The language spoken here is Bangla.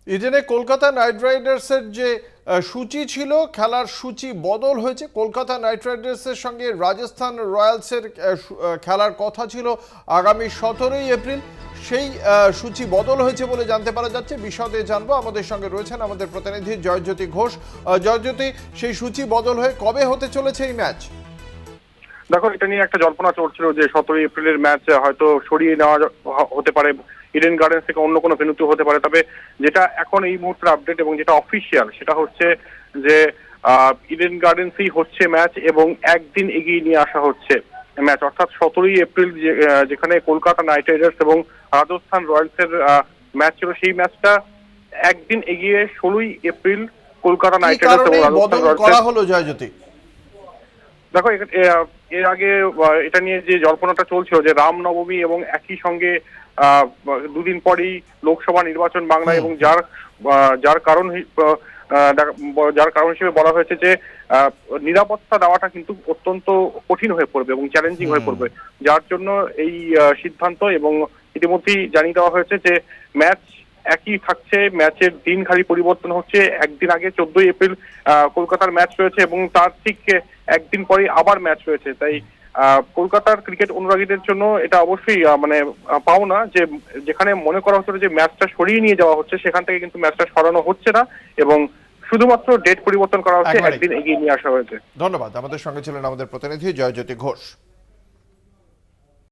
ইডেনে কলকাতা নাইট রাইডার্সের যে সূচি ছিল, খেলার সূচি বদল হয়েছে। কলকাতা নাইট রাইডার্সের সঙ্গে রাজস্থান রয়্যালসের খেলার কথা ছিল আগামী 17ই এপ্রিল। সেই সূচি বদল হয়েছে বলে জানতে পারা যাচ্ছে। বিশদে জানবো, আমাদের সঙ্গে রয়েছেন আমাদের প্রতিনিধি জয়জ্যোতি ঘোষ। জয়জ্যোতি, সেই সূচি বদল হয়ে কবে হতে চলেছে এই ম্যাচ? দেখো, এটা নিয়ে একটা জল্পনা চলছিল যে 17 এপ্রিলের ম্যাচ হয়তো সরিয়ে নেওয়া হতে পারে, ইডেন গার্ডেন্স থেকে অন্য কোনো ভেন্যুতে হতে পারে। তবে যেটা এখন এই মুহূর্তের আপডেট এবং যেটা অফিসিয়াল, সেটা হচ্ছে যে ইডেন গার্ডেন্সই হচ্ছে ম্যাচ এবং একদিন এগিয়ে নিয়ে আসা হচ্ছে ম্যাচ, অর্থাৎ 17ই এপ্রিল যেখানে কলকাতা নাইট রাইডার্স এবং রাজস্থান রয়্যালসের ম্যাচ ছিল, সেই ম্যাচটা একদিন এগিয়ে 16ই এপ্রিল কলকাতা নাইট রাইডার্স এবং রাজস্থান করা রয়্যালসের। হলো জয়জ্যোতি? দেখো, এর আগে এটা নিয়ে যে জল্পনাটা চলছিল যে রামনবমী এবং একই সঙ্গে দুদিন পরেই লোকসভা নির্বাচন বাংলায়, এবং যার কারণ যার কারণ হিসেবে বলা হয়েছে যে নিরাপত্তা দেওয়াটা কিন্তু অত্যন্ত কঠিন হয়ে পড়বে এবং চ্যালেঞ্জিং হয়ে পড়বে, যার জন্য এই সিদ্ধান্ত। এবং ইতিমধ্যেই জানিয়ে দেওয়া হয়েছে যে ম্যাচ একই থাকছে, ম্যাচের দিন খালি পরিবর্তন হচ্ছে। একদিন আগে 14ই এপ্রিল কলকাতার ম্যাচ রয়েছে এবং তার ঠিক একদিন পরে আবার ম্যাচ রয়েছে। তাই কলকাতার ক্রিকেট অনুরাগীদের জন্য এটা অবশ্যই মানে পাওনা যে যেখানে মনে করা হচ্ছিল যে ম্যাচটা সরিয়ে নিয়ে যাওয়া হচ্ছে, সেখান থেকে কিন্তু ম্যাচটা সরানো হচ্ছে না এবং শুধুমাত্র ডেট পরিবর্তন করা হচ্ছে, একদিন এগিয়ে নিয়ে আসা হয়েছে। ধন্যবাদ। আমাদের সঙ্গে ছিলেন আমাদের প্রতিনিধি জয়জ্যোতি ঘোষ।